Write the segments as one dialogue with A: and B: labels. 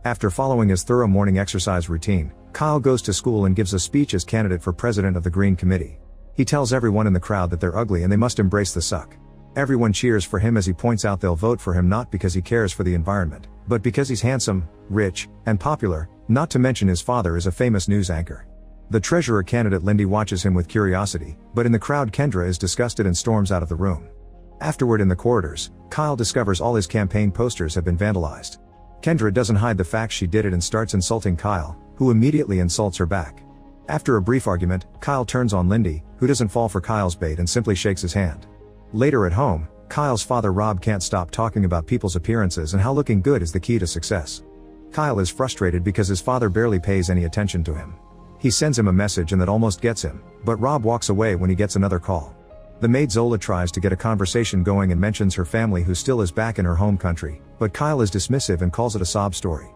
A: After following his thorough morning exercise routine, Kyle goes to school and gives a speech as candidate for president of the Green Committee. He tells everyone in the crowd that they're ugly and they must embrace the suck. Everyone cheers for him as he points out they'll vote for him not because he cares for the environment, but because he's handsome, rich, and popular, not to mention his father is a famous news anchor. The treasurer candidate Lindy watches him with curiosity, but in the crowd Kendra is disgusted and storms out of the room. Afterward in the corridors, Kyle discovers all his campaign posters have been vandalized. Kendra doesn't hide the fact she did it and starts insulting Kyle, who immediately insults her back. After a brief argument, Kyle turns on Lindy, who doesn't fall for Kyle's bait and simply shakes his hand. Later at home, Kyle's father Rob can't stop talking about people's appearances and how looking good is the key to success. Kyle is frustrated because his father barely pays any attention to him. He sends him a message and that almost gets him, but Rob walks away when he gets another call. The maid Zola tries to get a conversation going and mentions her family who still is back in her home country, but Kyle is dismissive and calls it a sob story.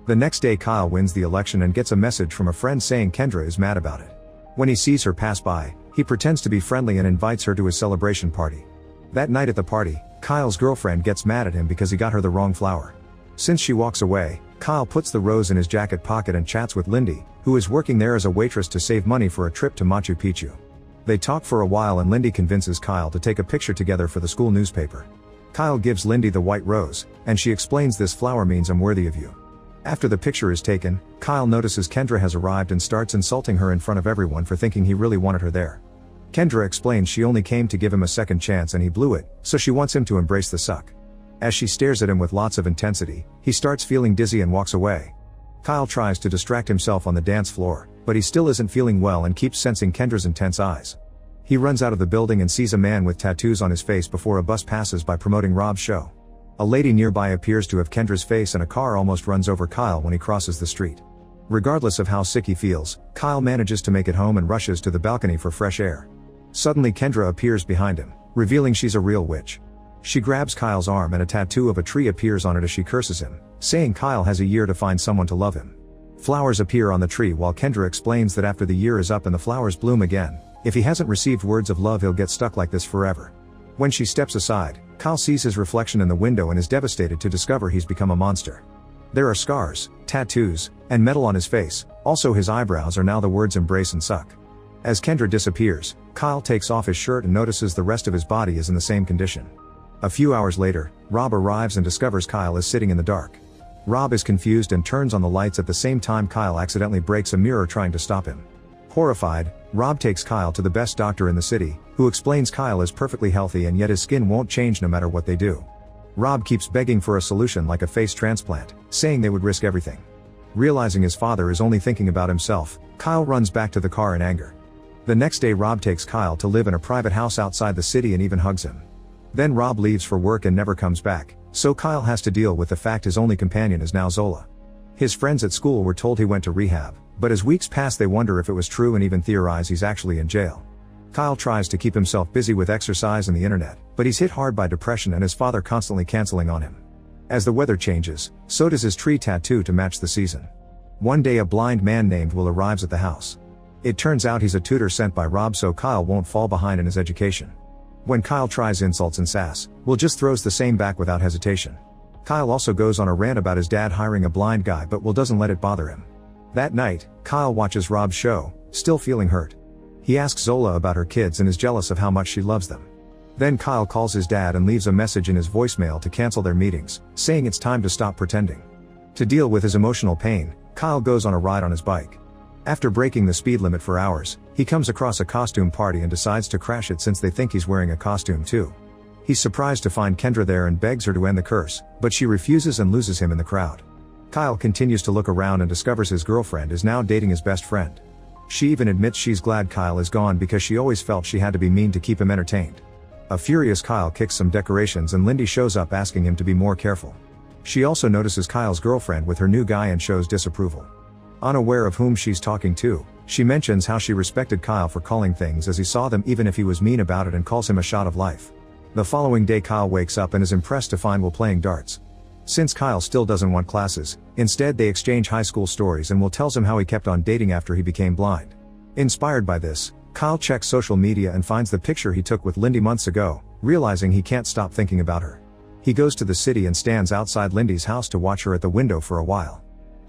A: The next day Kyle wins the election and gets a message from a friend saying Kendra is mad about it. When he sees her pass by, he pretends to be friendly and invites her to his celebration party. That night at the party, Kyle's girlfriend gets mad at him because he got her the wrong flower. Since she walks away, Kyle puts the rose in his jacket pocket and chats with Lindy, who is working there as a waitress to save money for a trip to Machu Picchu. They talk for a while and Lindy convinces Kyle to take a picture together for the school newspaper. Kyle gives Lindy the white rose, and she explains this flower means I'm worthy of you. After the picture is taken, Kyle notices Kendra has arrived and starts insulting her in front of everyone for thinking he really wanted her there. Kendra explains she only came to give him a second chance and he blew it, so she wants him to embrace the suck. As she stares at him with lots of intensity, he starts feeling dizzy and walks away. Kyle tries to distract himself on the dance floor, but he still isn't feeling well and keeps sensing Kendra's intense eyes. He runs out of the building and sees a man with tattoos on his face before a bus passes by promoting Rob's show. A lady nearby appears to have Kendra's face and a car almost runs over Kyle when he crosses the street. Regardless of how sick he feels, Kyle manages to make it home and rushes to the balcony for fresh air. Suddenly Kendra appears behind him, revealing she's a real witch. She grabs Kyle's arm and a tattoo of a tree appears on it as she curses him, saying Kyle has a year to find someone to love him. Flowers appear on the tree while Kendra explains that after the year is up and the flowers bloom again, if he hasn't received words of love he'll get stuck like this forever. When she steps aside, Kyle sees his reflection in the window and is devastated to discover he's become a monster. There are scars, tattoos, and metal on his face, also his eyebrows are now the words embrace and suck. As Kendra disappears, Kyle takes off his shirt and notices the rest of his body is in the same condition. A few hours later, Rob arrives and discovers Kyle is sitting in the dark. Rob is confused and turns on the lights at the same time Kyle accidentally breaks a mirror trying to stop him. Horrified, Rob takes Kyle to the best doctor in the city, who explains Kyle is perfectly healthy and yet his skin won't change no matter what they do. Rob keeps begging for a solution like a face transplant, saying they would risk everything. Realizing his father is only thinking about himself, Kyle runs back to the car in anger. The next day Rob takes Kyle to live in a private house outside the city and even hugs him. Then Rob leaves for work and never comes back, so Kyle has to deal with the fact his only companion is now Zola. His friends at school were told he went to rehab, but as weeks pass they wonder if it was true and even theorize he's actually in jail. Kyle tries to keep himself busy with exercise and the internet, but he's hit hard by depression and his father constantly canceling on him. As the weather changes, so does his tree tattoo to match the season. One day a blind man named Will arrives at the house. It turns out he's a tutor sent by Rob so Kyle won't fall behind in his education. When Kyle tries insults and sass, Will just throws the same back without hesitation. Kyle also goes on a rant about his dad hiring a blind guy but Will doesn't let it bother him. That night, Kyle watches Rob's show, still feeling hurt. He asks Zola about her kids and is jealous of how much she loves them. Then Kyle calls his dad and leaves a message in his voicemail to cancel their meetings, saying it's time to stop pretending. To deal with his emotional pain, Kyle goes on a ride on his bike. After breaking the speed limit for hours, he comes across a costume party and decides to crash it since they think he's wearing a costume too. He's surprised to find Kendra there and begs her to end the curse, but she refuses and loses him in the crowd. Kyle continues to look around and discovers his girlfriend is now dating his best friend. She even admits she's glad Kyle is gone because she always felt she had to be mean to keep him entertained. A furious Kyle kicks some decorations and Lindy shows up asking him to be more careful. She also notices Kyle's girlfriend with her new guy and shows disapproval. Unaware of whom she's talking to, she mentions how she respected Kyle for calling things as he saw them even if he was mean about it and calls him a shot of life. The following day Kyle wakes up and is impressed to find Will playing darts. Since Kyle still doesn't want classes, instead they exchange high school stories and Will tells him how he kept on dating after he became blind. Inspired by this, Kyle checks social media and finds the picture he took with Lindy months ago, realizing he can't stop thinking about her. He goes to the city and stands outside Lindy's house to watch her at the window for a while.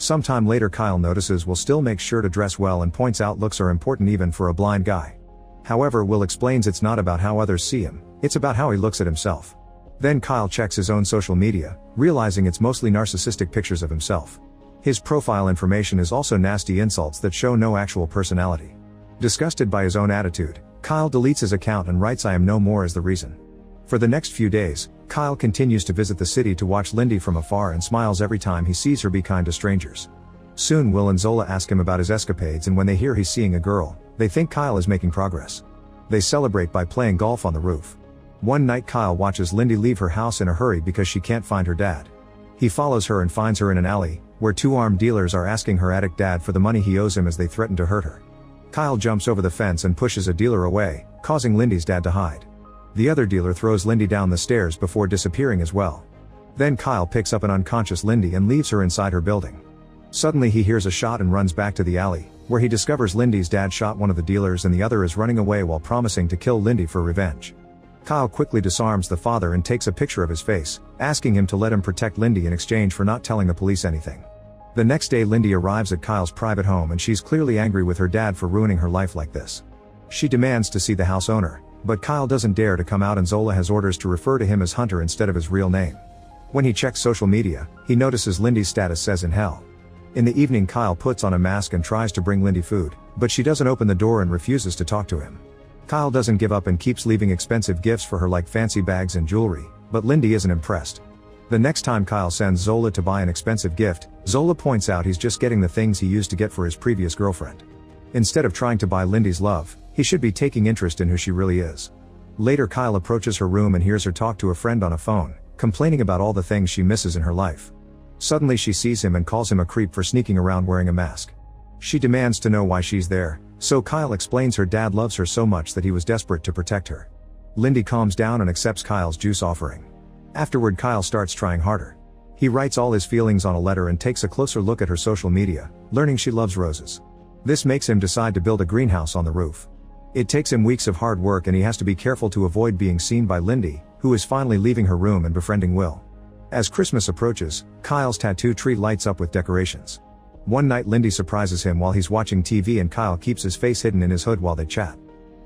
A: Sometime later Kyle notices Will still makes sure to dress well and points out looks are important even for a blind guy. However, Will explains it's not about how others see him, it's about how he looks at himself. Then Kyle checks his own social media, realizing it's mostly narcissistic pictures of himself. His profile information is also nasty insults that show no actual personality. Disgusted by his own attitude, Kyle deletes his account and writes "I am no more" as the reason. For the next few days, Kyle continues to visit the city to watch Lindy from afar and smiles every time he sees her be kind to strangers. Soon Will and Zola ask him about his escapades, and when they hear he's seeing a girl, they think Kyle is making progress. They celebrate by playing golf on the roof. One night Kyle watches Lindy leave her house in a hurry because she can't find her dad. He follows her and finds her in an alley, where two armed dealers are asking her addict dad for the money he owes him as they threaten to hurt her. Kyle jumps over the fence and pushes a dealer away, causing Lindy's dad to hide. The other dealer throws Lindy down the stairs before disappearing as well. Then Kyle picks up an unconscious Lindy and leaves her inside her building. Suddenly he hears a shot and runs back to the alley, where he discovers Lindy's dad shot one of the dealers and the other is running away while promising to kill Lindy for revenge. Kyle quickly disarms the father and takes a picture of his face, asking him to let him protect Lindy in exchange for not telling the police anything. The next day Lindy arrives at Kyle's private home and she's clearly angry with her dad for ruining her life like this. She demands to see the house owner, but Kyle doesn't dare to come out and Zola has orders to refer to him as Hunter instead of his real name. When he checks social media, he notices Lindy's status says "in hell." In the evening Kyle puts on a mask and tries to bring Lindy food, but she doesn't open the door and refuses to talk to him. Kyle doesn't give up and keeps leaving expensive gifts for her like fancy bags and jewelry, but Lindy isn't impressed. The next time Kyle sends Zola to buy an expensive gift, Zola points out he's just getting the things he used to get for his previous girlfriend. Instead of trying to buy Lindy's love, he should be taking interest in who she really is. Later Kyle approaches her room and hears her talk to a friend on a phone, complaining about all the things she misses in her life. Suddenly she sees him and calls him a creep for sneaking around wearing a mask. She demands to know why she's there, so Kyle explains her dad loves her so much that he was desperate to protect her. Lindy calms down and accepts Kyle's juice offering. Afterward Kyle starts trying harder. He writes all his feelings on a letter and takes a closer look at her social media, learning she loves roses. This makes him decide to build a greenhouse on the roof. It takes him weeks of hard work and he has to be careful to avoid being seen by Lindy, who is finally leaving her room and befriending Will. As Christmas approaches, Kyle's tattoo tree lights up with decorations. One night Lindy surprises him while he's watching TV and Kyle keeps his face hidden in his hood while they chat.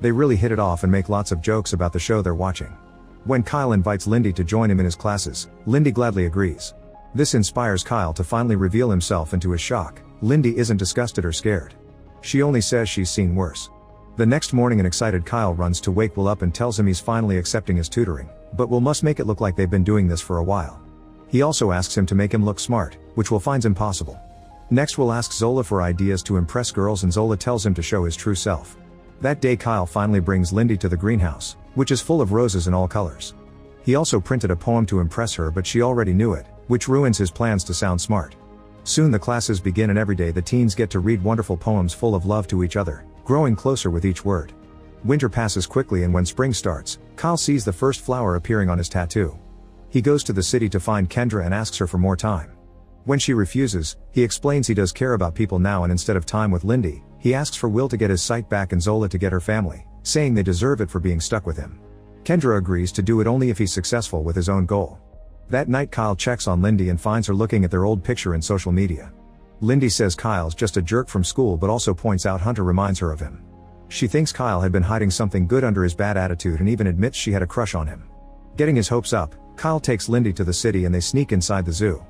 A: They really hit it off and make lots of jokes about the show they're watching. When Kyle invites Lindy to join him in his classes, Lindy gladly agrees. This inspires Kyle to finally reveal himself, and to his shock, Lindy isn't disgusted or scared. She only says she's seen worse. The next morning an excited Kyle runs to wake Will up and tells him he's finally accepting his tutoring, but Will must make it look like they've been doing this for a while. He also asks him to make him look smart, which Will finds impossible. Next Will asks Zola for ideas to impress girls and Zola tells him to show his true self. That day Kyle finally brings Lindy to the greenhouse, which is full of roses in all colors. He also printed a poem to impress her, but she already knew it, which ruins his plans to sound smart. Soon the classes begin and every day the teens get to read wonderful poems full of love to each other, growing closer with each word. Winter passes quickly and when spring starts, Kyle sees the first flower appearing on his tattoo. He goes to the city to find Kendra and asks her for more time. When she refuses, he explains he does care about people now, and instead of time with Lindy, he asks for Will to get his sight back and Zola to get her family, saying they deserve it for being stuck with him. Kendra agrees to do it only if he's successful with his own goal. That night Kyle checks on Lindy and finds her looking at their old picture in social media. Lindy says Kyle's just a jerk from school but also points out Hunter reminds her of him. She thinks Kyle had been hiding something good under his bad attitude and even admits she had a crush on him. Getting his hopes up, Kyle takes Lindy to the city and they sneak inside the zoo.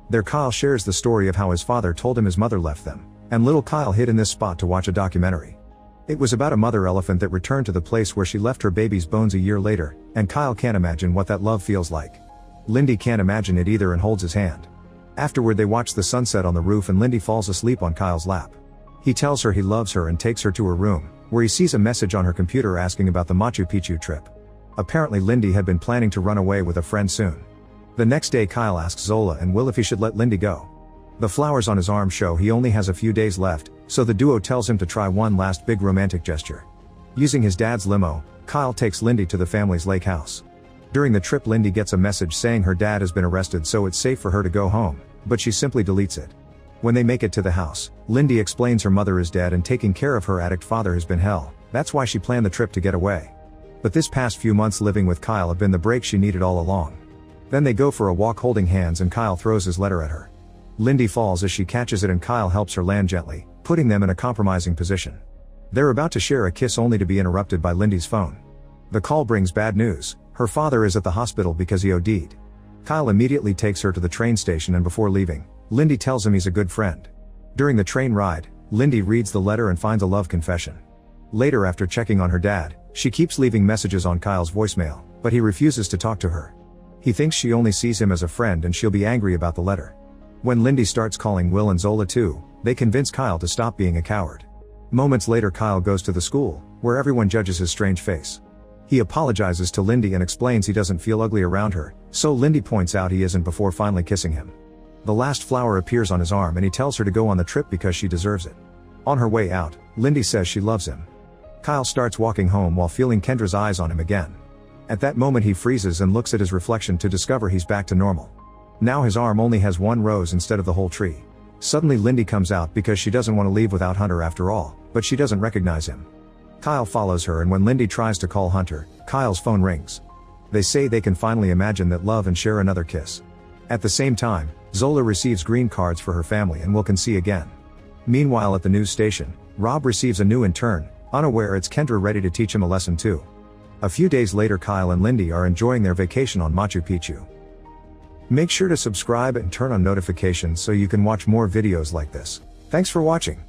A: There Kyle shares the story of how his father told him his mother left them, and little Kyle hid in this spot to watch a documentary. It was about a mother elephant that returned to the place where she left her baby's bones a year later, and Kyle can't imagine what that love feels like. Lindy can't imagine it either and holds his hand. Afterward they watch the sunset on the roof and Lindy falls asleep on Kyle's lap. He tells her he loves her and takes her to her room, where he sees a message on her computer asking about the Machu Picchu trip. Apparently Lindy had been planning to run away with a friend soon. The next day Kyle asks Zola and Will if he should let Lindy go. The flowers on his arm show he only has a few days left, so the duo tells him to try one last big romantic gesture. Using his dad's limo, Kyle takes Lindy to the family's lake house. During the trip Lindy gets a message saying her dad has been arrested so it's safe for her to go home, but she simply deletes it. When they make it to the house, Lindy explains her mother is dead and taking care of her addict father has been hell, that's why she planned the trip to get away. But this past few months living with Kyle have been the break she needed all along. Then they go for a walk holding hands and Kyle throws his letter at her. Lindy falls as she catches it and Kyle helps her land gently, putting them in a compromising position. They're about to share a kiss only to be interrupted by Lindy's phone. The call brings bad news. Her father is at the hospital because he OD'd. Kyle immediately takes her to the train station and before leaving, Lindy tells him he's a good friend. During the train ride, Lindy reads the letter and finds a love confession. Later, after checking on her dad, she keeps leaving messages on Kyle's voicemail, but he refuses to talk to her. He thinks she only sees him as a friend and she'll be angry about the letter. When Lindy starts calling Will and Zola too, they convince Kyle to stop being a coward. Moments later, Kyle goes to the school, where everyone judges his strange face. He apologizes to Lindy and explains he doesn't feel ugly around her, so Lindy points out he isn't before finally kissing him. The last flower appears on his arm and he tells her to go on the trip because she deserves it. On her way out, Lindy says she loves him. Kyle starts walking home while feeling Kendra's eyes on him again. At that moment he freezes and looks at his reflection to discover he's back to normal. Now his arm only has one rose instead of the whole tree. Suddenly Lindy comes out because she doesn't want to leave without Hunter after all, but she doesn't recognize him. Kyle follows her and when Lindy tries to call Hunter, Kyle's phone rings. They say they can finally imagine that love and share another kiss. At the same time, Zola receives green cards for her family and will can see again. Meanwhile at the news station, Rob receives a new intern, unaware it's Kendra ready to teach him a lesson too. A few days later Kyle and Lindy are enjoying their vacation on Machu Picchu. Make sure to subscribe and turn on notifications so you can watch more videos like this. Thanks for watching.